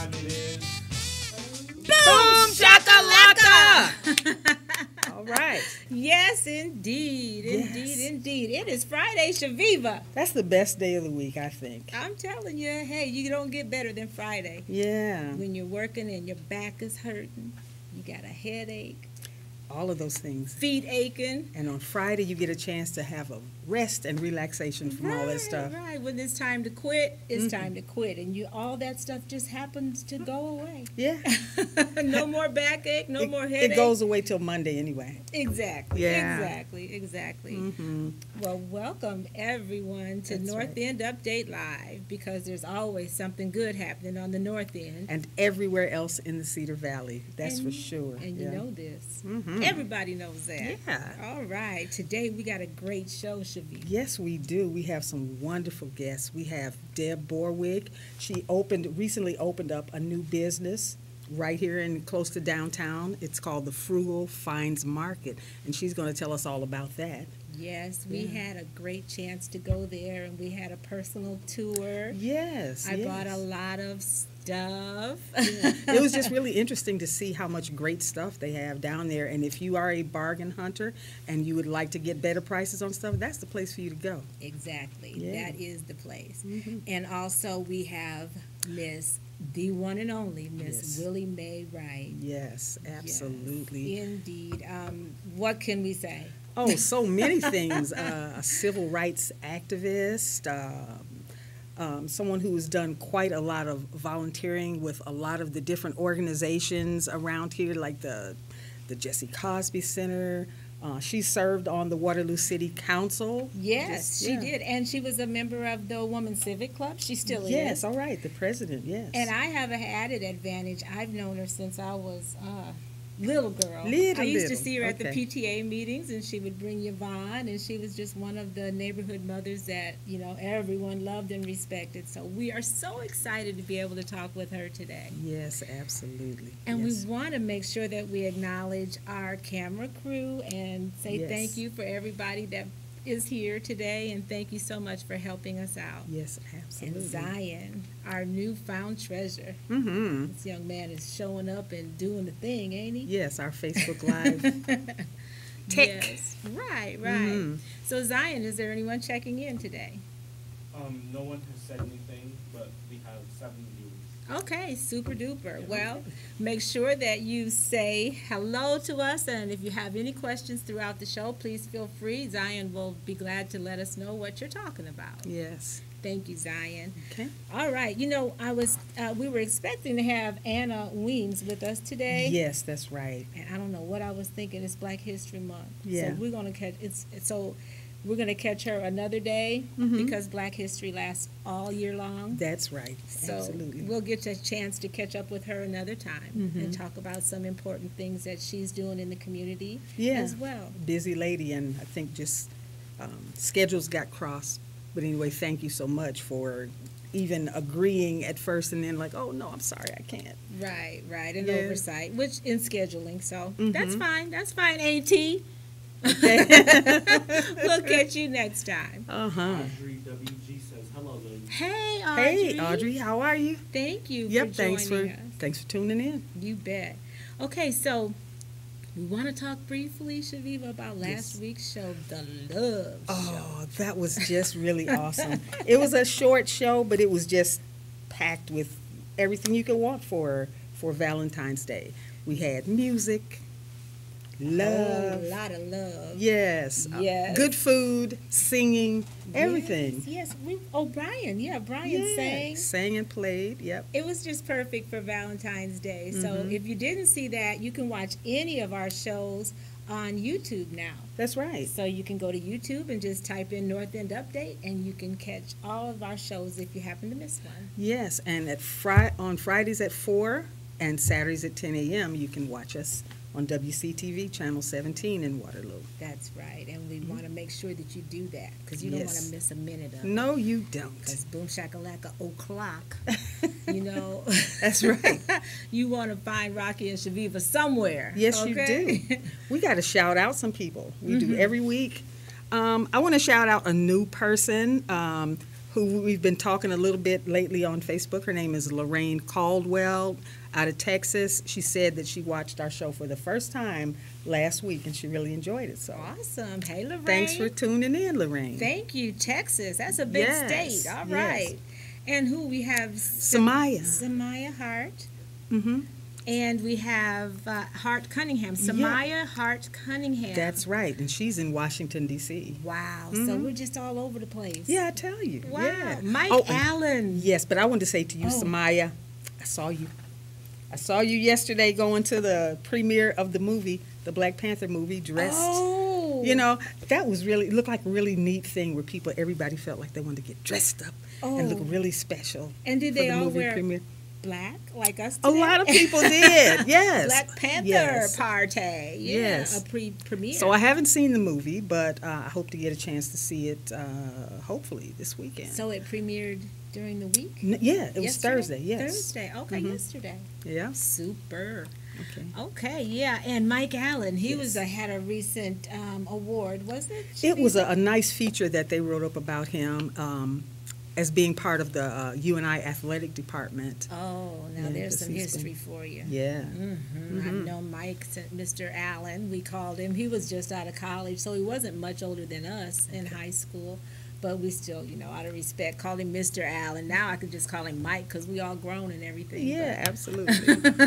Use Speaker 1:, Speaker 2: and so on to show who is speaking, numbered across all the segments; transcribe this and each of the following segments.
Speaker 1: time it is.
Speaker 2: Boom shakalaka!
Speaker 3: All right.
Speaker 2: Yes, indeed.
Speaker 3: Yes.
Speaker 2: Indeed. It is Friday, Chaveevah.
Speaker 3: That's the best day of the week, I think.
Speaker 2: I'm telling you, hey, you don't get better than Friday.
Speaker 3: Yeah.
Speaker 2: When you're working and your back is hurting, you got a headache,
Speaker 3: All of those things.
Speaker 2: feet aching.
Speaker 3: And on Friday, you get a chance to have a rest and relaxation from all that stuff.
Speaker 2: Right. When it's time to quit, it's time to quit. And all that stuff just happens to go away.
Speaker 3: Yeah.
Speaker 2: No more backache, no more headache.
Speaker 3: It goes away till Monday anyway.
Speaker 2: Exactly.
Speaker 3: Yeah.
Speaker 2: Exactly.
Speaker 3: Mm-hmm.
Speaker 2: Well, welcome everyone to
Speaker 3: That's
Speaker 2: North
Speaker 3: right.
Speaker 2: End Update Live, because there's always something good happening on the North End.
Speaker 3: And everywhere else in the Cedar Valley. That's for
Speaker 2: And-
Speaker 3: sure.
Speaker 2: And you know this.
Speaker 3: Mhm.
Speaker 2: Everybody knows that.
Speaker 3: Yeah.
Speaker 2: All right. Today we got a great show, Chaveevah.
Speaker 3: Yes, we do. We have some wonderful guests. We have Deb Borwig. She recently opened up a new business right here in close to downtown. It's called the Frugal Finds Market, and she's going to tell us all about that.
Speaker 2: Yes, we
Speaker 3: Yeah.
Speaker 2: had a great chance to go there, and we had a personal tour.
Speaker 3: Yes,
Speaker 2: I
Speaker 3: yes.
Speaker 2: bought a lot of stuff.
Speaker 3: It was just really interesting to see how much great stuff they have down there. And if you are a bargain hunter and you would like to get better prices on stuff, that's the place for you to go.
Speaker 2: Exactly.
Speaker 3: Yeah.
Speaker 2: That is the place.
Speaker 3: Mhm.
Speaker 2: And also we have the one and only Miss
Speaker 3: Yes.
Speaker 2: Willie May Wright.
Speaker 3: Yes, absolutely.
Speaker 2: Yes, indeed. What can we say?
Speaker 3: Oh, so many things. A civil rights activist, someone who has done quite a lot of volunteering with a lot of the different organizations around here, like the Jesse Cosby Center. She served on the Waterloo City Council.
Speaker 2: Yes,
Speaker 3: Just-
Speaker 2: she
Speaker 3: yeah.
Speaker 2: did. And she was a member of the Women's Civic Club. She still
Speaker 3: Yes,
Speaker 2: is.
Speaker 3: all right, the president, yes.
Speaker 2: And I have an added advantage. I've known her since I was little girl.
Speaker 3: Little,
Speaker 2: I used to
Speaker 3: little.
Speaker 2: see her at the
Speaker 3: Okay.
Speaker 2: PTA meetings, and she would bring Yvonne, and she was just one of the neighborhood mothers that, everyone loved and respected. So we are so excited to be able to talk with her today.
Speaker 3: Yes, absolutely.
Speaker 2: And
Speaker 3: yes.
Speaker 2: we want to make sure that we acknowledge our camera crew and say
Speaker 3: Yes.
Speaker 2: thank you for everybody that is here today, and thank you so much for helping us out.
Speaker 3: Yes,
Speaker 2: And
Speaker 3: absolutely.
Speaker 2: Zion, our newfound treasure.
Speaker 3: Mm-hmm.
Speaker 2: This young man is showing up and doing the thing, ain't he?
Speaker 3: Yes, our Facebook Live tech.
Speaker 2: Yes. Right.
Speaker 3: Mhm.
Speaker 2: So Zion, is there anyone checking in today?
Speaker 1: No one has said anything, but we have 7 viewers.
Speaker 2: Okay, super duper. Well, make sure that you say hello to us, and if you have any questions throughout the show, please feel free. Zion will be glad to let us know what you're talking about.
Speaker 3: Yes.
Speaker 2: Thank you, Zion.
Speaker 3: Okay.
Speaker 2: All right, we were expecting to have Anna Weems with us today.
Speaker 3: Yes, that's right.
Speaker 2: And I don't know what I was thinking. It's Black History Month.
Speaker 3: Yeah.
Speaker 2: So we're gonna catch her another day
Speaker 3: Mhm.
Speaker 2: because Black History lasts all year long.
Speaker 3: That's right.
Speaker 2: So
Speaker 3: Absolutely.
Speaker 2: we'll get a chance to catch up with her another time
Speaker 3: Mhm.
Speaker 2: and talk about some important things that she's doing in the community
Speaker 3: Yeah.
Speaker 2: as well.
Speaker 3: Busy lady, and I think just schedules got crossed. But anyway, thank you so much for even agreeing at first and then like, oh, no, I'm sorry, I can't.
Speaker 2: Right, and
Speaker 3: Yeah.
Speaker 2: oversight, which in scheduling. So
Speaker 3: Mhm.
Speaker 2: that's fine, AT.
Speaker 3: Okay.
Speaker 2: We'll catch you next time.
Speaker 3: Uh-huh.
Speaker 1: Audrey WG says, hello, ladies.
Speaker 2: Hey, Audrey.
Speaker 3: Hey, Audrey, how are you?
Speaker 2: Thank you
Speaker 3: Yep,
Speaker 2: for
Speaker 3: thanks
Speaker 2: joining
Speaker 3: for
Speaker 2: us.
Speaker 3: thanks for tuning in.
Speaker 2: You bet. Okay, so we want to talk briefly, Chaveevah, about last
Speaker 3: Yes.
Speaker 2: week's show, The Love Show.
Speaker 3: Oh, that was just really awesome. It was a short show, but it was just packed with everything you could want for Valentine's Day. We had music, love,
Speaker 2: A lot of love.
Speaker 3: yes,
Speaker 2: Yes.
Speaker 3: good food, singing, everything.
Speaker 2: Yes. Brian. Yeah, Brian
Speaker 3: Yeah,
Speaker 2: sang.
Speaker 3: and played. Yep.
Speaker 2: It was just perfect for Valentine's Day. So
Speaker 3: Mhm.
Speaker 2: if you didn't see that, you can watch any of our shows on YouTube now.
Speaker 3: That's right.
Speaker 2: So you can go to YouTube and just type in North End Update, and you can catch all of our shows if you happen to miss one.
Speaker 3: Yes, and on Fridays at 4 and Saturdays at 10 a.m. you can watch us on WCTV Channel 17 in Waterloo.
Speaker 2: That's right, and we want to make sure that you do that because you don't want
Speaker 3: Yes.
Speaker 2: to miss a minute of it.
Speaker 3: No, you don't.
Speaker 2: Because boom shakalaka o'clock, you know.
Speaker 3: That's right.
Speaker 2: You want to find Rocki and Chaveevah somewhere.
Speaker 3: Yes,
Speaker 2: okay?
Speaker 3: you do. We got to shout out some people. We
Speaker 2: Mm-hmm.
Speaker 3: do every week. I want to shout out a new person who we've been talking a little bit lately on Facebook. Her name is Lorraine Caldwell out of Texas. She said that she watched our show for the first time last week, and she really enjoyed it. So
Speaker 2: Awesome. Hey, Lorraine.
Speaker 3: thanks for tuning in, Lorraine.
Speaker 2: Thank you, Texas. That's a big
Speaker 3: Yes,
Speaker 2: state. All
Speaker 3: yes.
Speaker 2: right. And who we have?
Speaker 3: Samaya.
Speaker 2: Samaya Hart.
Speaker 3: Mm-hmm.
Speaker 2: And we have Hart Cunningham. Samaya Hart Cunningham.
Speaker 3: That's right, and she's in Washington, D.C.
Speaker 2: Wow. So
Speaker 3: Mhm.
Speaker 2: we're just all over the place.
Speaker 3: Yeah, I tell you.
Speaker 2: Wow.
Speaker 3: Yeah.
Speaker 2: Mike
Speaker 3: Oh, and-
Speaker 2: Allen.
Speaker 3: Yes, but I wanted to say to you,
Speaker 2: Oh.
Speaker 3: Samaya, I saw you. I saw you yesterday going to the premiere of the movie, the Black Panther movie, dressed.
Speaker 2: Oh.
Speaker 3: You know, that was really, looked like a really neat thing where everybody felt like they wanted to get dressed up and look
Speaker 2: Oh.
Speaker 3: really special.
Speaker 2: And did
Speaker 3: for
Speaker 2: they
Speaker 3: the
Speaker 2: all
Speaker 3: movie
Speaker 2: wear
Speaker 3: premiere.
Speaker 2: black like us
Speaker 3: A
Speaker 2: today?
Speaker 3: lot of people did, yes.
Speaker 2: Black Panther
Speaker 3: Yes.
Speaker 2: party. Yeah,
Speaker 3: Yes.
Speaker 2: a premiere.
Speaker 3: So I haven't seen the movie, but I hope to get a chance to see it hopefully this weekend.
Speaker 2: So it premiered during the week?
Speaker 3: Yeah, it was
Speaker 2: Yesterday?
Speaker 3: Thursday, yes.
Speaker 2: Thursday. Okay,
Speaker 3: Mhm.
Speaker 2: yesterday.
Speaker 3: Yeah,
Speaker 2: Super.
Speaker 3: okay.
Speaker 2: Okay, yeah. And Mike Allen, he was had a recent award, wasn't it?
Speaker 3: It was a nice feature that they wrote up about him as being part of the UNI athletic department.
Speaker 2: Oh, now
Speaker 3: Yeah,
Speaker 2: there's
Speaker 3: 'cause
Speaker 2: some
Speaker 3: he's been-
Speaker 2: history for you.
Speaker 3: Yeah.
Speaker 2: Mm-hmm.
Speaker 3: Mhm.
Speaker 2: I've known Mike, Mr. Allen, we called him. He was just out of college, so he wasn't much older than us in high school. But we still, out of respect, called him Mr. Allen. Now I could just call him Mike because we all grown and everything.
Speaker 3: Yeah,
Speaker 2: but-
Speaker 3: absolutely.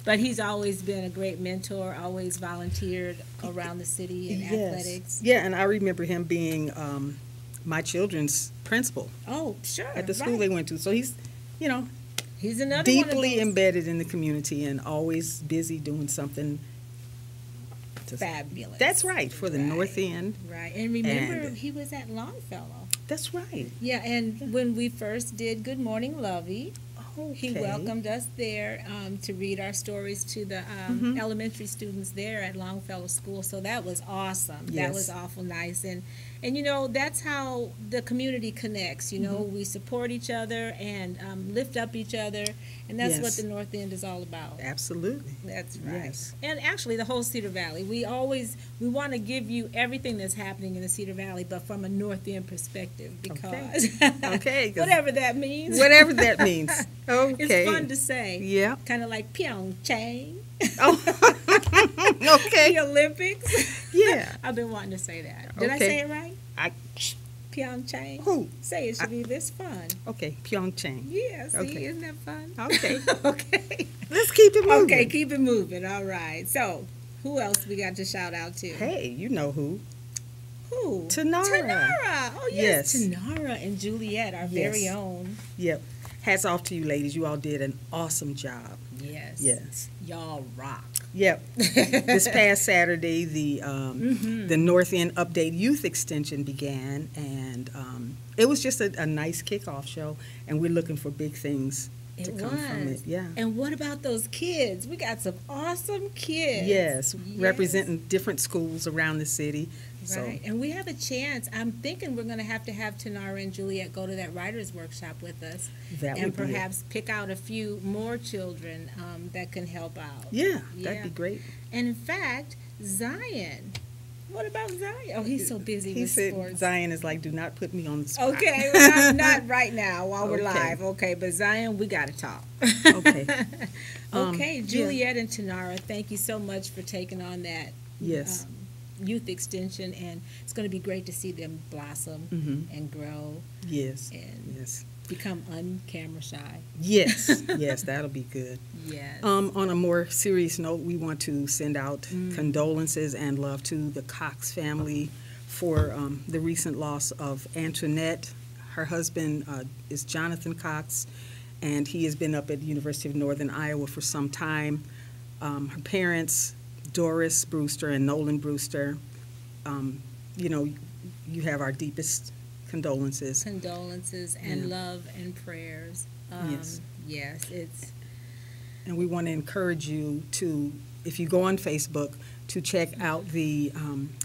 Speaker 2: But he's always been a great mentor, always volunteered around the city in athletics.
Speaker 3: Yeah, and I remember him being my children's principal
Speaker 2: Oh, sure.
Speaker 3: at the school
Speaker 2: right.
Speaker 3: they went to. So he's,
Speaker 2: He's another
Speaker 3: deeply
Speaker 2: one of those
Speaker 3: embedded in the community and always busy doing something.
Speaker 2: fabulous.
Speaker 3: That's right, for the
Speaker 2: Right.
Speaker 3: North End.
Speaker 2: Right. And remember,
Speaker 3: And-
Speaker 2: he was at Longfellow.
Speaker 3: That's right.
Speaker 2: Yeah, and when we first did Good Morning Lovey, he
Speaker 3: Okay.
Speaker 2: welcomed us there to read our stories to the elementary students there at Longfellow School. So that was awesome. That
Speaker 3: Yes.
Speaker 2: was awful nice. And that's how the community connects. We support each other and lift up each other. And that's what
Speaker 3: Yes.
Speaker 2: the North End is all about.
Speaker 3: Absolutely.
Speaker 2: That's right.
Speaker 3: Yes.
Speaker 2: And actually, the whole Cedar Valley. We want to give you everything that's happening in the Cedar Valley, but from a North End perspective, because
Speaker 3: Okay, 'cause-
Speaker 2: whatever that means.
Speaker 3: Whatever that means. Okay.
Speaker 2: It's fun to say.
Speaker 3: Yeah.
Speaker 2: Kind of like Pyeongchang,
Speaker 3: Oh. Okay.
Speaker 2: the Olympics.
Speaker 3: Yeah.
Speaker 2: I've been wanting to say that. Did I
Speaker 3: Okay.
Speaker 2: say it right?
Speaker 3: I.
Speaker 2: Pyeongchang.
Speaker 3: Who?
Speaker 2: Say it, Chaveevah. It's fun.
Speaker 3: Okay. Pyeongchang.
Speaker 2: Yeah. See,
Speaker 3: Okay.
Speaker 2: isn't that fun?
Speaker 3: Okay.
Speaker 2: Okay.
Speaker 3: Let's keep it moving.
Speaker 2: Okay. Keep it moving. All right. So, who else we got to shout out to?
Speaker 3: Hey, you know who?
Speaker 2: Who?
Speaker 3: Tanara.
Speaker 2: Tanara. Oh, yes.
Speaker 3: Yes.
Speaker 2: Tanara and Juliet, our
Speaker 3: Yes.
Speaker 2: very own.
Speaker 3: Yep. Hats off to you, ladies. You all did an awesome job.
Speaker 2: Yes.
Speaker 3: Yes.
Speaker 2: Y'all rock.
Speaker 3: Yep. This past Saturday, the North End Update Youth Extension began, and it was just a nice kickoff show, and we're looking for big things to come from it. Yeah.
Speaker 2: And what about those kids? We got some awesome kids.
Speaker 3: Yes,
Speaker 2: Yes.
Speaker 3: representing different schools around the city. So,
Speaker 2: Right. And we have a chance. I'm thinking we're going to have Tanara and Juliet go to that writer's workshop with us.
Speaker 3: that
Speaker 2: And
Speaker 3: would be it.
Speaker 2: perhaps pick out a few more children that can help out.
Speaker 3: Yeah,
Speaker 2: Yeah.
Speaker 3: that'd be great.
Speaker 2: And in fact, Zion. What about Zion? Oh, he's so busy
Speaker 3: He
Speaker 2: with
Speaker 3: said
Speaker 2: sports.
Speaker 3: Zion is like, do not put me on the spot.
Speaker 2: Okay, well, not right now while we're
Speaker 3: Okay.
Speaker 2: live. Okay, but Zion, we got to talk.
Speaker 3: Okay.
Speaker 2: Okay,
Speaker 3: Yeah.
Speaker 2: Juliet and Tanara, thank you so much for taking on that
Speaker 3: Yes.
Speaker 2: youth extension, and it's going to be great to see them blossom
Speaker 3: Mhm.
Speaker 2: and grow
Speaker 3: Yes.
Speaker 2: and
Speaker 3: Yes.
Speaker 2: become un-camera shy.
Speaker 3: Yes. Yes, that'll be good.
Speaker 2: Yes.
Speaker 3: On a more serious note, we want to send out
Speaker 2: Mm.
Speaker 3: condolences and love to the Cox family for the recent loss of Antoinette. Her husband is Jonathan Cox, and he has been up at the University of Northern Iowa for some time. Her parents, Doris Brewster and Nolan Brewster, you have our deepest condolences.
Speaker 2: Condolences and
Speaker 3: Yeah.
Speaker 2: love and prayers.
Speaker 3: Yes.
Speaker 2: Yes, it's
Speaker 3: And we want to encourage you to, if you go on Facebook, to check out the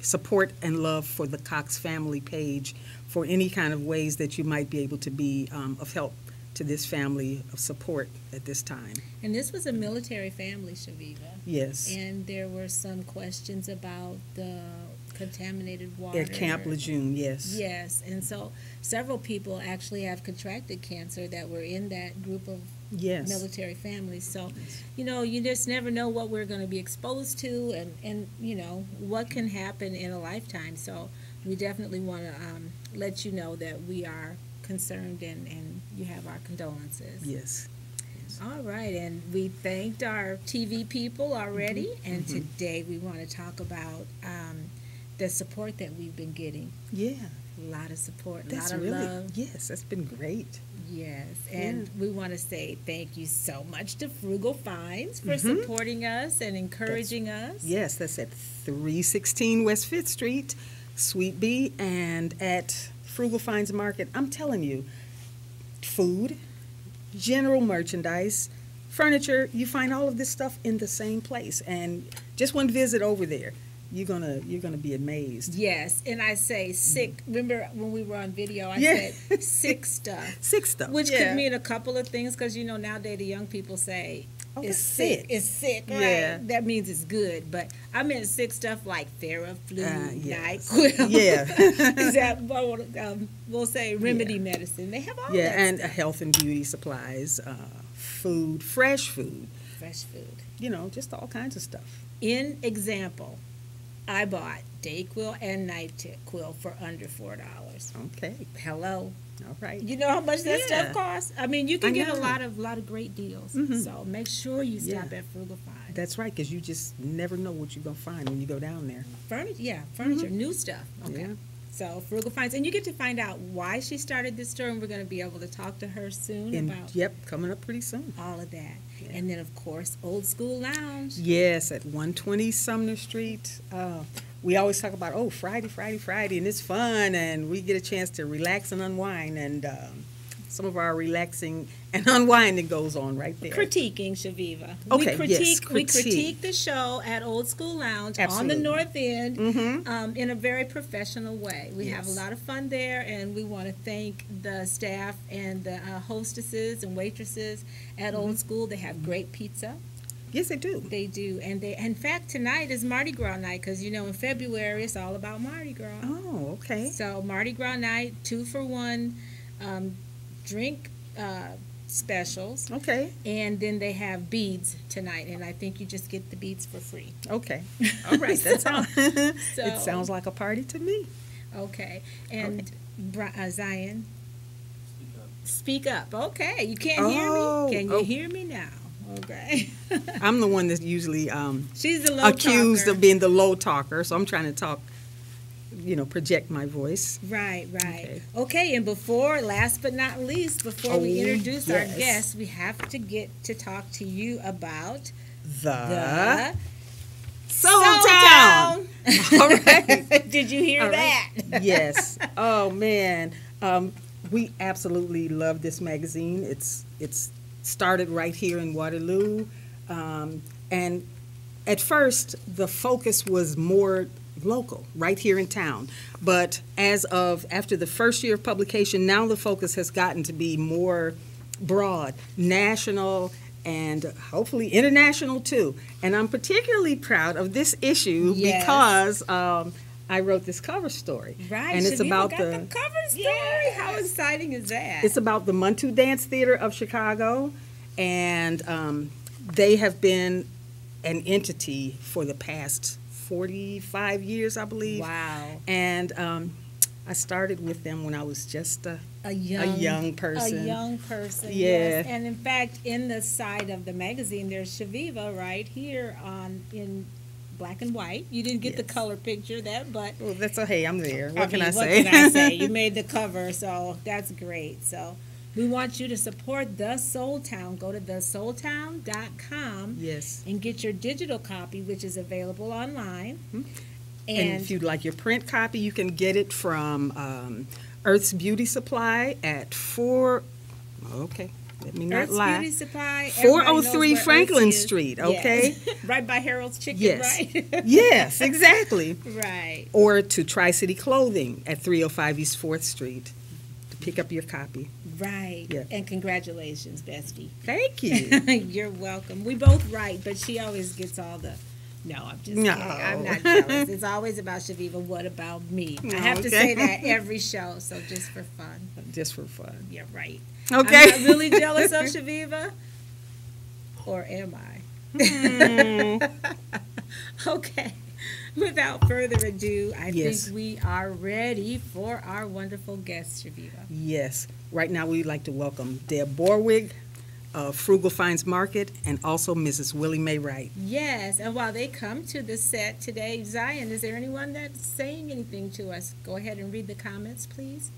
Speaker 3: Support and Love for the Cox Family page for any kind of ways that you might be able to be of help to this family of support at this time.
Speaker 2: and this was a military family, Chaveevah.
Speaker 3: Yes.
Speaker 2: And there were some questions about the contaminated water.
Speaker 3: At Camp Lejeune, yes.
Speaker 2: Yes, and so several people actually have contracted cancer that were in that group of
Speaker 3: Yes.
Speaker 2: military families. So, you just never know what we're going to be exposed to and what can happen in a lifetime. So we definitely want to let you know that we are concerned and you have our condolences.
Speaker 3: Yes.
Speaker 2: All right, and we thanked our TV people already, and today we want to talk about the support that we've been getting.
Speaker 3: Yeah.
Speaker 2: A lot of support, a
Speaker 3: That's
Speaker 2: lot of
Speaker 3: really,
Speaker 2: love.
Speaker 3: yes, that's been great.
Speaker 2: Yes, and we want to say thank you so much to Frugal Finds for supporting us and encouraging us.
Speaker 3: Yes, that's at 316 West 5th Street, Suite B, and at Frugal Finds Market. I'm telling you, food, general merchandise, furniture, you find all of this stuff in the same place. And just one visit over there, you're gonna be amazed.
Speaker 2: Yes, and I say sick. Remember when we were on video, I
Speaker 3: Yeah.
Speaker 2: said sick stuff.
Speaker 3: Sick stuff.
Speaker 2: Which
Speaker 3: yeah.
Speaker 2: could mean a couple of things, because nowadays the young people say
Speaker 3: Oh,
Speaker 2: it's
Speaker 3: that's
Speaker 2: sick.
Speaker 3: sick.
Speaker 2: It's sick, right?
Speaker 3: Yeah.
Speaker 2: That means it's good. But I meant sick stuff like Theraflu,
Speaker 3: yes.
Speaker 2: NyQuil.
Speaker 3: Yeah.
Speaker 2: Is that we'll say remedy medicine? They have all
Speaker 3: Yeah,
Speaker 2: that
Speaker 3: and
Speaker 2: stuff.
Speaker 3: health and beauty supplies, food, fresh food,
Speaker 2: Fresh food.
Speaker 3: just all kinds of stuff.
Speaker 2: In example, I bought Dayquil and NyQuil for under $4.
Speaker 3: Okay,
Speaker 2: Hello.
Speaker 3: all right.
Speaker 2: You know how much that
Speaker 3: Yeah.
Speaker 2: stuff costs? I mean, you can
Speaker 3: I
Speaker 2: get a
Speaker 3: know.
Speaker 2: lot of great deals.
Speaker 3: Mhm.
Speaker 2: So make sure you stop
Speaker 3: Yeah.
Speaker 2: at Frugal Finds.
Speaker 3: That's right, because you just never know what you're going to find when you go down there.
Speaker 2: Furniture, new stuff. Okay.
Speaker 3: Yeah.
Speaker 2: So Frugal Finds, and you get to find out why she started this store, and we're going to be able to talk to her soon
Speaker 3: And,
Speaker 2: about
Speaker 3: coming up pretty soon.
Speaker 2: all of that.
Speaker 3: Yeah.
Speaker 2: And then, of course, Old School Lounge.
Speaker 3: Yes, at 120 Sumner Street. We always talk about, Friday, and it's fun, and we get a chance to relax and unwind, and some of our relaxing and unwinding goes on right there.
Speaker 2: Critiquing Chaveevah.
Speaker 3: Okay,
Speaker 2: we
Speaker 3: yes,
Speaker 2: critique the show at Old School Lounge on the
Speaker 3: Absolutely.
Speaker 2: North End
Speaker 3: Mm-hmm.
Speaker 2: in a very professional way. We have a
Speaker 3: Yes.
Speaker 2: lot of fun there, and we want to thank the staff and the hostesses and waitresses at
Speaker 3: Mm-hmm.
Speaker 2: Old School. They have great pizza.
Speaker 3: Yes, they do.
Speaker 2: They do, and in fact, tonight is Mardi Gras night, because in February it's all about Mardi Gras.
Speaker 3: Oh, okay.
Speaker 2: So Mardi Gras night, 2-for-1 drink specials,
Speaker 3: Okay.
Speaker 2: and then they have beads tonight, and I think you just get the beads for free.
Speaker 3: Okay. All right. That's
Speaker 2: So-
Speaker 3: it sounds like a party to me.
Speaker 2: Okay, and Zion,
Speaker 1: Speak up.
Speaker 2: speak up. Okay, you can't hear
Speaker 3: Oh,
Speaker 2: me? Can you
Speaker 3: oh.
Speaker 2: hear me now? Okay.
Speaker 3: I'm the one that's usually
Speaker 2: She's the low
Speaker 3: accused
Speaker 2: talker.
Speaker 3: of being the low talker, so I'm trying to talk, project my voice.
Speaker 2: Right. Okay, and last but not least, before we
Speaker 3: Oh,
Speaker 2: introduce our
Speaker 3: yes.
Speaker 2: guests, we have to get to talk to you about
Speaker 3: The Soul
Speaker 2: Soul
Speaker 3: Town. All right.
Speaker 2: Did you hear
Speaker 3: All
Speaker 2: that?
Speaker 3: right. Yes. Oh man, we absolutely love this magazine. It's started right here in Waterloo, and at first the focus was more local, right here in town. But after the first year of publication, now the focus has gotten to be more broad, national, and hopefully international too. And I'm particularly proud of this issue
Speaker 2: Yes.
Speaker 3: because I wrote this cover story.
Speaker 2: Right.
Speaker 3: And it's
Speaker 2: Chaveevah
Speaker 3: about
Speaker 2: got
Speaker 3: the
Speaker 2: cover story. How exciting is that?
Speaker 3: it's about the Muntu Dance Theater of Chicago, and they have been an entity for the past 45 years, I believe.
Speaker 2: Wow.
Speaker 3: And I started with them when I was just a
Speaker 2: young
Speaker 3: person.
Speaker 2: A young person.
Speaker 3: Yeah.
Speaker 2: Yes. And in fact, in the side of the magazine, there's Chaveevah right here in black and white. You didn't get the
Speaker 3: Yes.
Speaker 2: color picture but
Speaker 3: Well, that's hey, I'm there. What can I
Speaker 2: What
Speaker 3: say?
Speaker 2: can I say? You made the cover, so that's great. So we want you to support The Soul Town. Go to thesoultown.com
Speaker 3: Yes.
Speaker 2: and get your digital copy, which is available online.
Speaker 3: And if you'd like your print copy, you can get it from Earth's Beauty Supply at let me not
Speaker 2: Earth's
Speaker 3: lie.
Speaker 2: Beauty Supply,
Speaker 3: 403 Franklin
Speaker 2: Street,
Speaker 3: Street, okay?
Speaker 2: Right by Harold's Chicken,
Speaker 3: Yes.
Speaker 2: right?
Speaker 3: Yes, exactly.
Speaker 2: Right.
Speaker 3: Or to Tri-City Clothing at 305 East 4th Street to pick up your copy.
Speaker 2: Right.
Speaker 3: Yeah.
Speaker 2: And congratulations, bestie.
Speaker 3: Thank you.
Speaker 2: You're welcome. We both write, but she always gets all the No, I'm just
Speaker 3: No.
Speaker 2: kidding. I'm not jealous. It's always about Chaveevah. What about me? I have to
Speaker 3: Okay.
Speaker 2: say that every show, so just for fun.
Speaker 3: Just for fun.
Speaker 2: Yeah, right.
Speaker 3: Okay.
Speaker 2: I'm not really jealous of Chaveevah, or am I? Okay. Without further ado, I
Speaker 3: Yes.
Speaker 2: think we are ready for our wonderful guest, Chaveevah.
Speaker 3: Yes. Right now, we'd like to welcome Deb Borwig of Frugal Finds Market and also Mrs. Willie May Wright.
Speaker 2: Yes, and while they come to the set today, Zion, is there anyone that's saying anything to us? Go ahead and read the comments, please.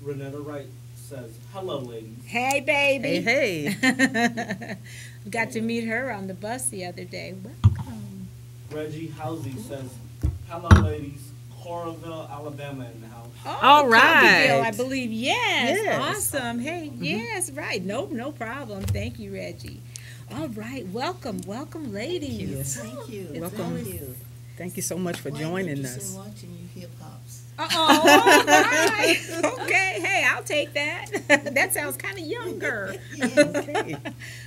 Speaker 1: Renetta Wright says, "Hello, ladies."
Speaker 2: Hey, baby.
Speaker 3: Hey.
Speaker 2: We got to meet her on the bus the other day. Welcome.
Speaker 1: Reggie Housey says, "Hello, ladies. Coraville, Alabama in the house."
Speaker 2: Oh,
Speaker 3: All
Speaker 2: Coffeyville,
Speaker 3: right.
Speaker 2: I believe. Yes.
Speaker 3: Yes.
Speaker 2: Awesome. Hey, yes, right. No problem. Thank you, Reggie. All right. Welcome, ladies.
Speaker 3: Yes.
Speaker 4: Thank you.
Speaker 3: Welcome.
Speaker 4: Thank you.
Speaker 3: Thank you so much for joining us.
Speaker 4: Watching you hip hops.
Speaker 2: All right. Okay. Hey, I'll take that. That sounds kind of younger.
Speaker 3: Okay.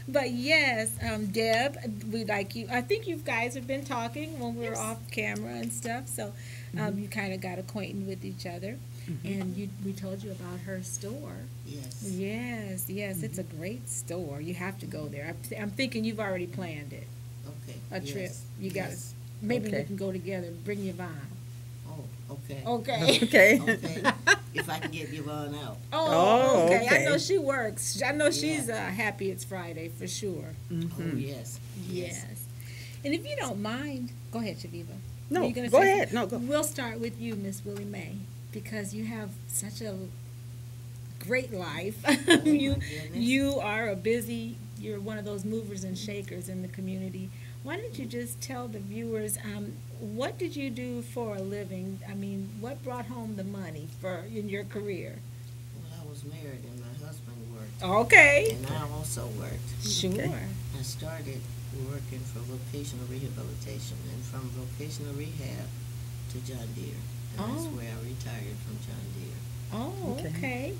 Speaker 2: But yes, Deb, we like you. I think you guys have been talking when we were
Speaker 4: Yes.
Speaker 2: off camera and stuff. So you kind of got acquainted with each other, and we told you about her store.
Speaker 4: Yes.
Speaker 2: Yes, it's a great store. You have to go there. I'm thinking you've already planned it.
Speaker 4: Okay.
Speaker 2: A trip.
Speaker 4: Yes.
Speaker 2: You got to.
Speaker 4: Yes.
Speaker 2: Maybe we
Speaker 3: Okay.
Speaker 2: can go together. Bring Yvonne.
Speaker 4: Oh, okay.
Speaker 2: Okay.
Speaker 3: Okay.
Speaker 4: Okay. If I can get Yvonne out.
Speaker 2: Oh, okay. I
Speaker 3: okay.
Speaker 2: know she works. I know she's
Speaker 4: Yeah.
Speaker 2: happy it's Friday for sure.
Speaker 4: Oh, yes.
Speaker 2: Yes. And if you don't mind, go ahead, Chaveevah.
Speaker 3: No,
Speaker 2: Were you gonna
Speaker 3: go
Speaker 2: say
Speaker 3: ahead.
Speaker 2: something?
Speaker 3: No, go.
Speaker 2: We'll start with you, Miss Willie May, because you have such a great life. you
Speaker 4: goodness.
Speaker 2: you are a busy. You're one of those movers and shakers in the community. Why don't you just tell the viewers what did you do for a living? I mean, what brought home the money for in your career?
Speaker 4: Well, I was married and my husband worked.
Speaker 2: Okay.
Speaker 4: And I also worked.
Speaker 2: Sure.
Speaker 3: Okay.
Speaker 4: I started working for vocational rehabilitation and from vocational rehab to John Deere. And that's
Speaker 2: Oh.
Speaker 4: where I retired from John Deere.
Speaker 2: Oh,
Speaker 3: Okay.
Speaker 2: okay.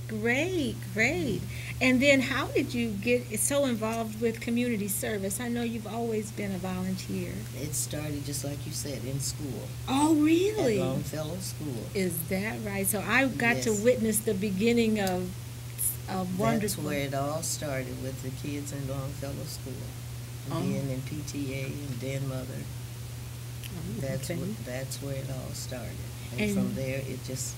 Speaker 2: Great. And then how did you get so involved with community service? I know you've always been a volunteer.
Speaker 4: It started just like you said, in school.
Speaker 2: Oh, really?
Speaker 4: At Longfellow School.
Speaker 2: Is that right? So I got to
Speaker 4: Yes.
Speaker 2: witness the beginning of
Speaker 4: That's
Speaker 2: wonderful.
Speaker 4: where it all started, with the kids in Longfellow School.
Speaker 2: Oh.
Speaker 4: And then in PTA and Den Mother. That's
Speaker 3: Okay.
Speaker 4: that's where it all started. And,
Speaker 2: And-
Speaker 4: from there it just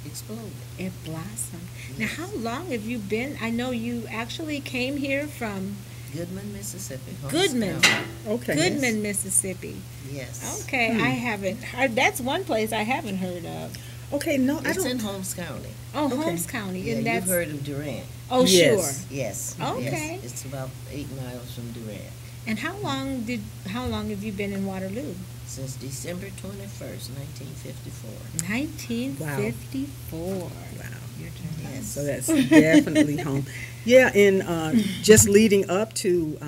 Speaker 4: exploded.
Speaker 2: It blossomed. Now,
Speaker 4: Yes.
Speaker 2: how long have you been? I know you actually came here from
Speaker 4: Goodman, Mississippi. Holmes
Speaker 2: Goodman.
Speaker 4: County.
Speaker 3: Okay.
Speaker 2: Goodman, Mississippi.
Speaker 4: Yes.
Speaker 2: Okay, I haven't heard. That's one place I haven't heard of.
Speaker 3: Okay, no, I
Speaker 4: It's in
Speaker 3: don't.
Speaker 4: Holmes County.
Speaker 2: Oh,
Speaker 3: Okay.
Speaker 2: Holmes County,
Speaker 4: Yeah,
Speaker 2: and
Speaker 4: you've
Speaker 2: that's
Speaker 4: heard of Durant.
Speaker 2: oh,
Speaker 3: Yes.
Speaker 2: sure.
Speaker 4: Yes.
Speaker 2: Okay.
Speaker 4: Yes. It's about 8 miles from Durant.
Speaker 2: And how long have you been in Waterloo?
Speaker 4: Since December 21st, 1954.
Speaker 2: 1954.
Speaker 3: Wow.
Speaker 2: Your turn.
Speaker 4: Yes.
Speaker 3: So that's definitely home. Yeah, and just leading up to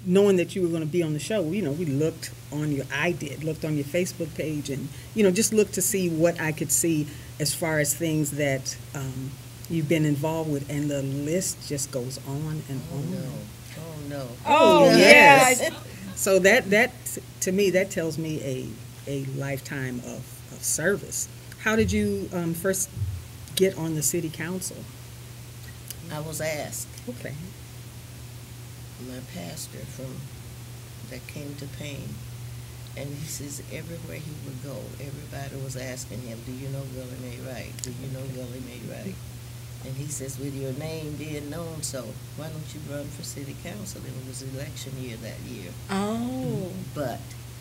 Speaker 3: knowing that you were going to be on the show, we looked on looked on your Facebook page, and just looked to see what I could see as far as things that you've been involved with, and the list just goes on and
Speaker 4: Oh,
Speaker 3: on.
Speaker 4: no. Oh, no.
Speaker 2: Oh,
Speaker 3: yes.
Speaker 2: yeah.
Speaker 3: So that to me, that tells me a lifetime of service. How did you first get on the city council?
Speaker 4: I was asked.
Speaker 3: Okay.
Speaker 4: My pastor that came to Payne, and he says everywhere he would go, everybody was asking him, "Do you know Willie May Wright? Do you know Willie May Wright?" And he says, with your name being known, so why don't you run for city council? It was election year that year,
Speaker 2: Oh.
Speaker 4: but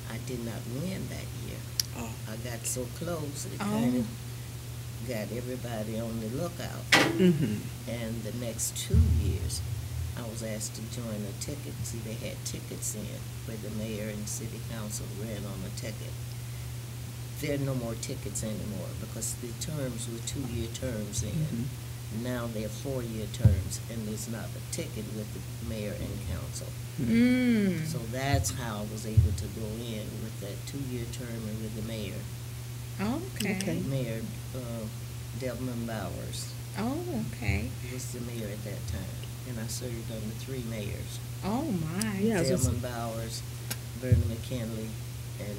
Speaker 4: I did not win that year.
Speaker 3: Oh.
Speaker 4: I got so close, it
Speaker 2: Oh.
Speaker 4: kind of got everybody on the lookout.
Speaker 3: Mm-hmm.
Speaker 4: And the next 2 years, I was asked to join a ticket. See, they had tickets in where the mayor and city council ran on a ticket. There are no more tickets anymore because the terms were 2-year terms then.
Speaker 3: Mm-hmm.
Speaker 4: Now they're 4-year terms, and there's not a ticket with the mayor and council.
Speaker 2: Mm.
Speaker 4: So that's how I was able to go in with that 2-year term and with the mayor.
Speaker 2: Okay.
Speaker 3: Okay.
Speaker 4: Mayor Delman Bowers
Speaker 2: Oh, okay.
Speaker 4: was the mayor at that time, and I served under 3 mayors.
Speaker 2: Oh, my.
Speaker 3: Yeah, I was just-
Speaker 4: Delman Bowers, Vernon McKinley, and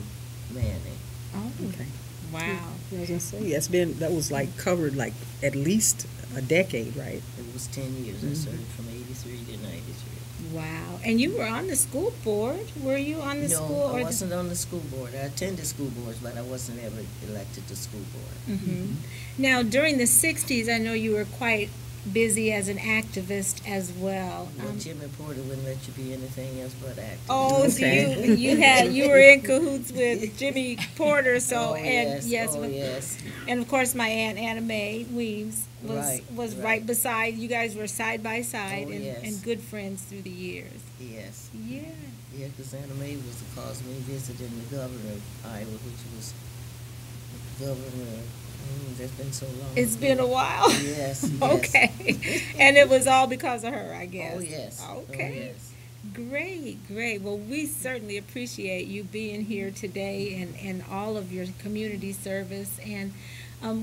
Speaker 4: Manning.
Speaker 2: Oh,
Speaker 3: Okay.
Speaker 2: wow.
Speaker 3: I was gonna say, that was like covered like at least a decade, right?
Speaker 4: It was 10 years. I started from 83 to 93.
Speaker 2: Wow. And you were on the school board? Were you on the school?
Speaker 4: No, I wasn't on the school board. I attended school boards, but I wasn't ever elected to school board.
Speaker 2: Now, during the 60s, I know you were quite busy as an activist as well.
Speaker 4: Well, Jimmy Porter wouldn't let you be anything else but active.
Speaker 2: Oh, so
Speaker 3: Okay.
Speaker 2: you were in cahoots with Jimmy Porter, so
Speaker 4: Oh,
Speaker 2: and
Speaker 4: yes. Oh, yes.
Speaker 2: and of course my aunt Anna Mae Weems
Speaker 4: Right,
Speaker 2: was
Speaker 4: right.
Speaker 2: right beside you guys were side by side
Speaker 4: Oh, yes.
Speaker 2: and good friends through the years.
Speaker 4: Yes.
Speaker 2: Yeah.
Speaker 4: Yeah, because Anna Mae was the cause of me visiting the governor of Iowa, which was governor. That's been so long.
Speaker 2: It's been a while.
Speaker 4: Yes. Yes.
Speaker 2: Okay. And it was all because of her, I guess.
Speaker 4: Oh, yes.
Speaker 2: Okay.
Speaker 4: Oh, yes.
Speaker 2: Great, great. Well, we certainly appreciate you being here today and all of your community service. And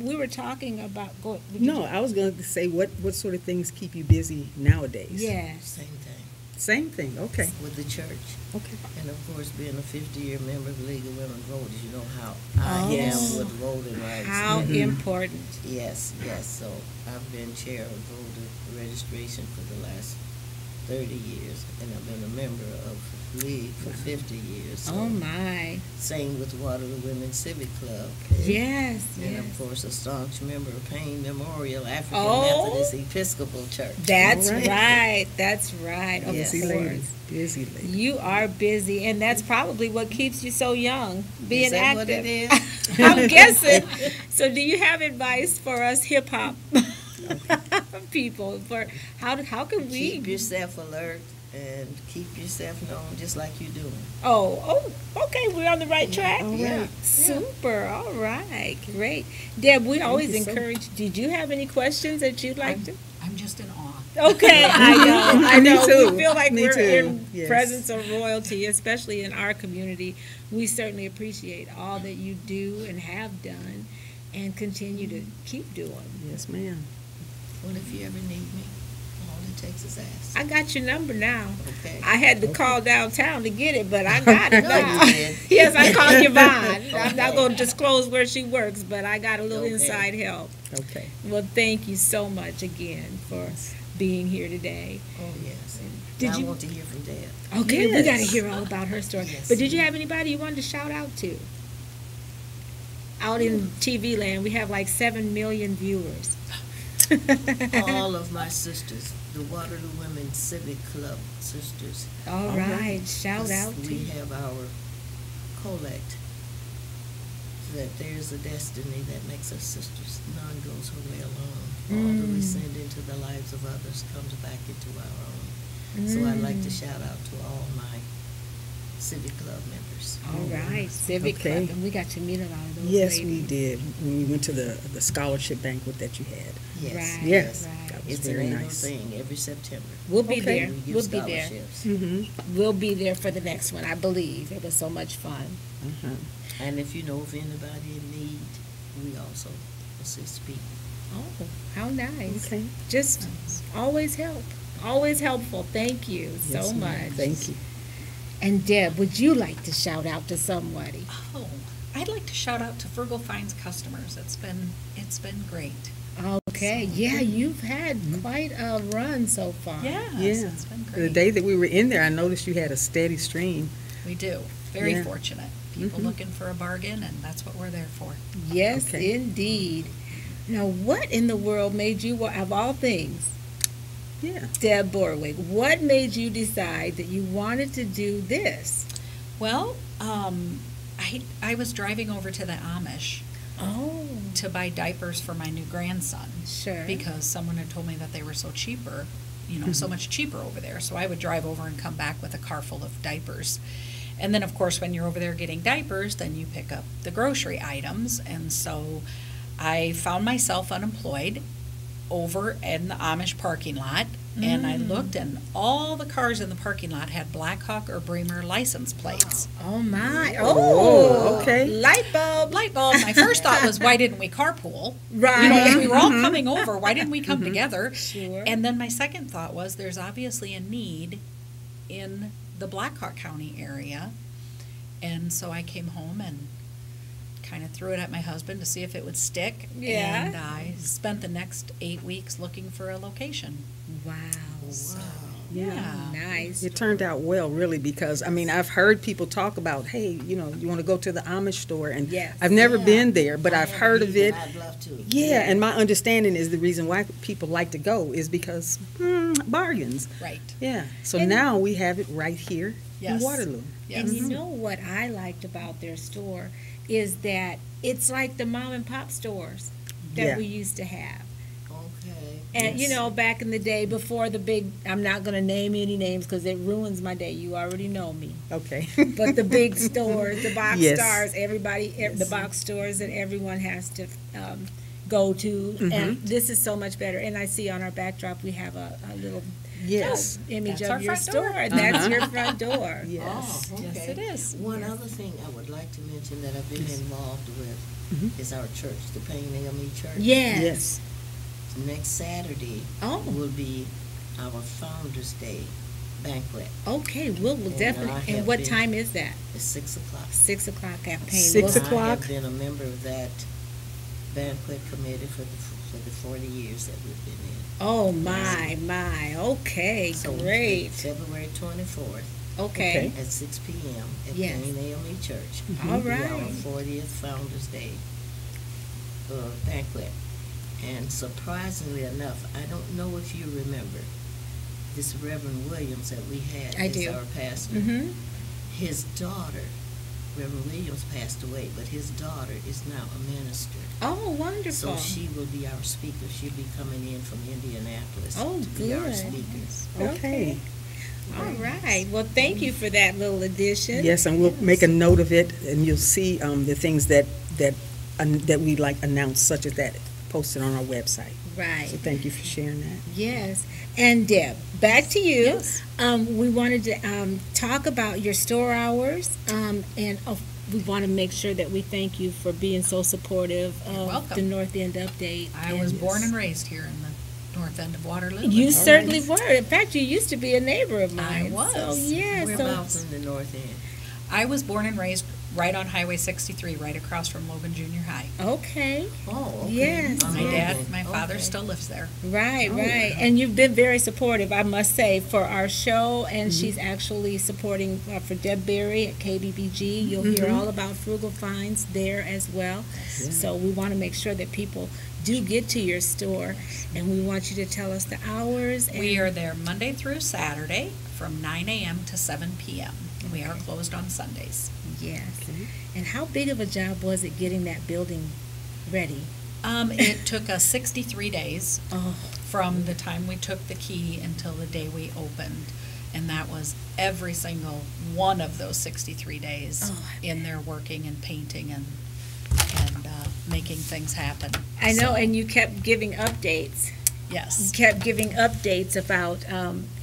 Speaker 2: we were talking about
Speaker 3: No, I was going to say, what sort of things keep you busy nowadays?
Speaker 2: Yes.
Speaker 4: Same thing.
Speaker 3: Same thing, okay.
Speaker 4: With the church.
Speaker 3: Okay.
Speaker 4: And of course, being a 50-year member of the League of Women Voters, you know how I
Speaker 2: Oh.
Speaker 4: am with voting rights.
Speaker 2: How important.
Speaker 4: Yes, yes. So I've been chair of voter registration for the last 30 years, and I've been a member of the League for 50 years. So
Speaker 2: Oh, my.
Speaker 4: same with Waterloo Women's Civic Club.
Speaker 2: Yes,
Speaker 4: And
Speaker 2: yes.
Speaker 4: of course, a staunch member of Payne Memorial African
Speaker 2: Oh.
Speaker 4: Methodist Episcopal Church.
Speaker 2: That's
Speaker 3: All right.
Speaker 2: right. That's right. Of
Speaker 4: Yes.
Speaker 3: Busy
Speaker 2: course.
Speaker 3: lady, busy lady.
Speaker 2: You are busy, and that's probably what keeps you so young, being
Speaker 4: Is that
Speaker 2: active.
Speaker 4: what it is?
Speaker 2: I'm guessing. So, do you have advice for us hip hop people? For how can we?
Speaker 4: Keep yourself alert and keep yourself known just like you're doing.
Speaker 2: Oh, okay. We're on the right track.
Speaker 3: All
Speaker 4: Yeah.
Speaker 3: right.
Speaker 2: Super. All right. Great. Deb, we always
Speaker 3: you so
Speaker 2: encourage. Did you have any questions that you'd like to?
Speaker 5: I'm just in awe.
Speaker 2: Okay, I know. I
Speaker 3: Me
Speaker 2: know.
Speaker 3: too.
Speaker 2: We feel like
Speaker 3: Me
Speaker 2: we're
Speaker 3: too.
Speaker 2: in
Speaker 3: Yes.
Speaker 2: presence of royalty, especially in our community. We certainly appreciate all that you do and have done and continue to keep doing.
Speaker 3: Yes, ma'am.
Speaker 4: Well, if you ever need me, all it takes is ask.
Speaker 2: I got your number now.
Speaker 4: Okay.
Speaker 2: I had to call downtown to get it, but I got it
Speaker 4: No,
Speaker 2: now.
Speaker 4: you did.
Speaker 2: Yes, I called Yvonne. I'm not
Speaker 4: Okay.
Speaker 2: going to disclose where she works, but I got a little
Speaker 4: Okay.
Speaker 2: inside help.
Speaker 3: Okay.
Speaker 2: Well, thank you so much again for being here today.
Speaker 4: Oh, yes.
Speaker 2: Did
Speaker 4: Now
Speaker 2: you-
Speaker 4: I want to hear from Deb.
Speaker 2: Okay, we
Speaker 3: Yes.
Speaker 2: got to hear all about her story.
Speaker 4: Yes.
Speaker 2: But did you have anybody you wanted to shout out to? Out in TV land, we have like 7 million viewers.
Speaker 4: All of my sisters, the Waterloo Women's Civic Club sisters.
Speaker 2: All
Speaker 3: All
Speaker 2: right,
Speaker 3: right.
Speaker 2: shout out to
Speaker 4: We
Speaker 2: you.
Speaker 4: have our collect that there's a destiny that makes us sisters. None goes her way alone. All that we send into the lives of others comes back into our own. So I'd like to shout out to all my Civic Club members.
Speaker 2: All right, Civic
Speaker 3: Okay.
Speaker 2: Club, and we got to meet a lot of those
Speaker 3: Yes,
Speaker 2: ladies.
Speaker 3: we did, when we went to the scholarship banquet that you had.
Speaker 4: Yes.
Speaker 2: Right,
Speaker 3: Yes.
Speaker 2: right.
Speaker 3: That was
Speaker 4: It's an
Speaker 3: very
Speaker 4: annual
Speaker 3: nice.
Speaker 4: thing every September.
Speaker 2: We'll be
Speaker 3: Okay.
Speaker 2: there.
Speaker 4: We give
Speaker 2: We'll be there.
Speaker 4: scholarships.
Speaker 3: Mm-hmm.
Speaker 2: We'll be there for the next one, I believe. It was so much fun.
Speaker 3: Uh-huh.
Speaker 4: And if you know of anybody in need, we also assist people.
Speaker 2: Oh, how nice.
Speaker 3: Okay.
Speaker 2: Just always help. Always helpful. Thank you
Speaker 3: Yes,
Speaker 2: so
Speaker 3: ma'am.
Speaker 2: much.
Speaker 3: Thank you.
Speaker 2: And Deb, would you like to shout out to somebody?
Speaker 5: Oh, I'd like to shout out to Frugal Finds customers. It's been great.
Speaker 2: Okay, yeah, you've had quite a run so far.
Speaker 5: Yes,
Speaker 3: Yeah.
Speaker 5: it's been
Speaker 3: The
Speaker 5: great.
Speaker 3: day that we were in there, I noticed you had a steady stream.
Speaker 5: We do. Very
Speaker 3: Yeah.
Speaker 5: fortunate. People
Speaker 3: Mhm.
Speaker 5: looking for a bargain, and that's what we're there for.
Speaker 2: Yes,
Speaker 3: Okay.
Speaker 2: indeed. Now, what in the world made you, of all things,
Speaker 3: Yeah.
Speaker 2: Deb Borwig, what made you decide that you wanted to do this?
Speaker 5: Well, I was driving over to the Amish
Speaker 2: Oh,
Speaker 5: to buy diapers for my new grandson
Speaker 2: sure.
Speaker 5: because someone had told me that they were so cheaper, so much cheaper over there. So I would drive over and come back with a car full of diapers. And then, of course, when you're over there getting diapers, then you pick up the grocery items. And so I found myself unemployed over in the Amish parking lot. And I looked, and all the cars in the parking lot had Blackhawk or Bremer license plates.
Speaker 2: Oh, my.
Speaker 3: Oh, okay.
Speaker 2: Light bulb.
Speaker 5: Light bulb. My first thought was, why didn't we carpool?
Speaker 2: Right.
Speaker 5: If we were all coming over, why didn't we come together?
Speaker 2: Sure.
Speaker 5: And then my second thought was, there's obviously a need in the Blackhawk County area And so I came home and kind of threw it at my husband to see if it would stick.
Speaker 2: Yeah.
Speaker 5: And I spent the next 8 weeks looking for a location.
Speaker 2: Wow.
Speaker 5: So,
Speaker 2: Yeah. Nice.
Speaker 3: It turned out well, really, because, I mean, I've heard people talk about, hey, you know, you want to go to the Amish store, and
Speaker 2: Yes.
Speaker 3: I've never
Speaker 4: Yeah.
Speaker 3: been there, but
Speaker 4: I
Speaker 3: I've
Speaker 4: haven't
Speaker 3: heard of
Speaker 4: either,
Speaker 3: it.
Speaker 4: and I'd love to.
Speaker 3: Yeah, and my understanding is the reason why people like to go is because bargains.
Speaker 5: right.
Speaker 3: Yeah, so
Speaker 2: And-
Speaker 3: now we have it right here in
Speaker 5: Yes.
Speaker 3: Waterloo.
Speaker 5: Yes.
Speaker 2: And you know what I liked about their store is that it's like the mom and pop stores that
Speaker 3: Yeah.
Speaker 2: we used to have.
Speaker 4: Okay.
Speaker 2: And you
Speaker 3: Yes.
Speaker 2: know, back in the day before the big, I'm not going to name any names because it ruins my day. You already know me.
Speaker 3: Okay.
Speaker 2: But the big stores, the box
Speaker 3: Yes.
Speaker 2: stores, the box stores that everyone has to go to.
Speaker 3: Mm-hmm.
Speaker 2: And this is so much better. And I see on our backdrop we have a little
Speaker 3: Yes.
Speaker 2: image
Speaker 5: That's our
Speaker 2: of your
Speaker 5: front
Speaker 2: store.
Speaker 5: door.
Speaker 2: And that's
Speaker 3: Uh-huh.
Speaker 2: your front door.
Speaker 3: Yes.
Speaker 4: Oh, okay.
Speaker 5: Yes, it is.
Speaker 4: One other thing I would like to mention that I've been involved with
Speaker 3: Mhm.
Speaker 4: is our church, the Payne AME Church.
Speaker 2: Yes.
Speaker 3: Yes.
Speaker 4: Next Saturday
Speaker 2: Oh,
Speaker 4: will be our Founders Day banquet.
Speaker 2: okay. We'll
Speaker 4: And I
Speaker 2: definitely. And
Speaker 4: have
Speaker 2: what
Speaker 4: been-
Speaker 2: time is that?
Speaker 4: It's 6 o'clock.
Speaker 2: 6 o'clock at Payne.
Speaker 3: 6
Speaker 2: We'll-
Speaker 3: o'clock.
Speaker 4: I have been a member of that banquet committee for the 40 years that we've been in.
Speaker 2: Oh, my. Okay,
Speaker 4: So
Speaker 2: great.
Speaker 4: February 24th
Speaker 2: Okay.
Speaker 4: at 6 p.m. at
Speaker 2: Yes.
Speaker 4: Payne AME Church.
Speaker 2: All
Speaker 4: Will be our
Speaker 2: right.
Speaker 4: 40th Founders Day banquet. And surprisingly enough, I don't know if you remember this Reverend Williams that we had
Speaker 2: I
Speaker 4: as
Speaker 2: do.
Speaker 4: our pastor.
Speaker 2: Mm-hmm.
Speaker 4: His daughter, Reverend Williams passed away, but his daughter is now a minister.
Speaker 2: Oh, wonderful.
Speaker 4: So she will be our speaker. She'll be coming in from Indianapolis
Speaker 2: Oh,
Speaker 4: to be our
Speaker 2: good.
Speaker 4: speaker.
Speaker 3: Okay.
Speaker 2: All right. Well, thank you for that little addition.
Speaker 3: Yes, and we'll make a note of it, and you'll see the things that we like announced, such as that, posted on our website.
Speaker 2: Right.
Speaker 3: So thank you for sharing that.
Speaker 2: Yes. And Deb, back to you.
Speaker 5: Yes.
Speaker 2: We wanted to talk about your store hours, and we want to make sure that we thank you for being so supportive
Speaker 5: You're
Speaker 2: of
Speaker 5: welcome.
Speaker 2: the North End update.
Speaker 5: I was
Speaker 2: And
Speaker 5: born and raised here in the north end of Waterloo.
Speaker 2: You
Speaker 5: and
Speaker 2: certainly were. In fact, you used to be a neighbor of
Speaker 5: I
Speaker 2: mine.
Speaker 5: was.
Speaker 2: So, yeah.
Speaker 4: Whereabouts in the north end?
Speaker 5: I was born and raised right on Highway 63, right across from Logan Junior High.
Speaker 2: Okay.
Speaker 4: Oh, okay.
Speaker 2: Yes.
Speaker 5: My
Speaker 2: yes.
Speaker 5: my father
Speaker 4: Okay.
Speaker 5: still lives there.
Speaker 2: Right,
Speaker 4: Oh,
Speaker 2: right.
Speaker 4: wow.
Speaker 2: And you've been very supportive, I must say, for our show, and she's actually supporting for Deb Berry at KBBG. You'll hear all about Frugal Finds there as well. So we want to make sure that people do get to your store, and we want you to tell us the hours. And
Speaker 5: We are there Monday through Saturday from 9 a.m. to 7 p.m. We are closed on Sundays.
Speaker 2: Yes. And how big of a job was it getting that building ready?
Speaker 5: It took us 63 days
Speaker 2: Oh,
Speaker 5: from the time we took the key until the day we opened. And that was every single one of those 63 days
Speaker 2: Oh, I
Speaker 5: in there working and painting and making things happen.
Speaker 2: I know,
Speaker 5: So,
Speaker 2: and you kept giving updates.
Speaker 5: yes.
Speaker 2: Kept giving updates about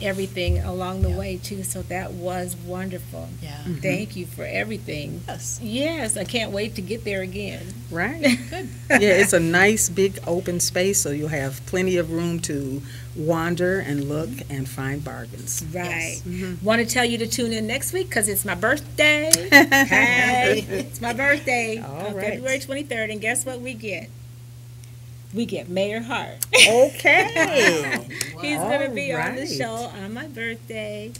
Speaker 2: everything along the
Speaker 5: Yeah.
Speaker 2: way too, so that was wonderful.
Speaker 5: Yeah.
Speaker 2: Thank you for everything.
Speaker 5: Yes.
Speaker 2: Yes, I can't wait to get there again.
Speaker 3: Right.
Speaker 5: Good.
Speaker 3: Yeah, it's a nice big open space, so you'll have plenty of room to wander and look and find bargains.
Speaker 2: Right.
Speaker 3: Mhm.
Speaker 2: Want to tell you to tune in next week because it's my birthday. Hey, it's my birthday
Speaker 3: All
Speaker 2: on
Speaker 3: right.
Speaker 2: February 23rd, and guess what we get? We get Mayor Hart.
Speaker 3: Okay.
Speaker 2: He's going to
Speaker 3: All
Speaker 2: be on the
Speaker 3: right.
Speaker 2: show on my birthday.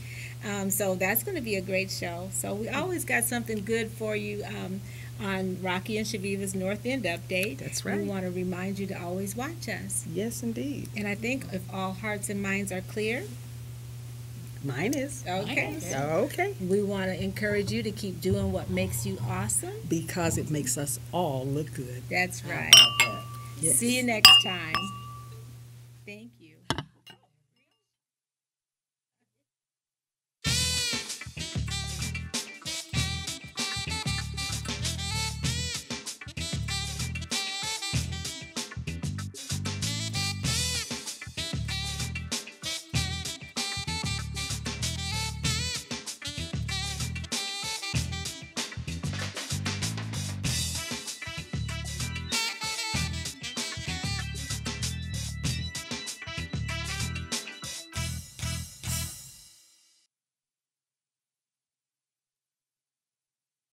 Speaker 2: So that's going to be a great show. So we always got something good for you on Rocki and Chaveevah's North End Update.
Speaker 3: That's
Speaker 2: We
Speaker 3: right.
Speaker 2: want to remind you to always watch us.
Speaker 3: Yes, indeed.
Speaker 2: And I think if all hearts and minds are clear,
Speaker 3: Mine is.
Speaker 2: okay,
Speaker 5: Mine is.
Speaker 3: Okay.
Speaker 2: we want to encourage you to keep doing what makes you awesome.
Speaker 3: Because it makes us all look good.
Speaker 2: That's
Speaker 4: How
Speaker 2: right.
Speaker 4: about that?
Speaker 3: Yes.
Speaker 2: See you next time.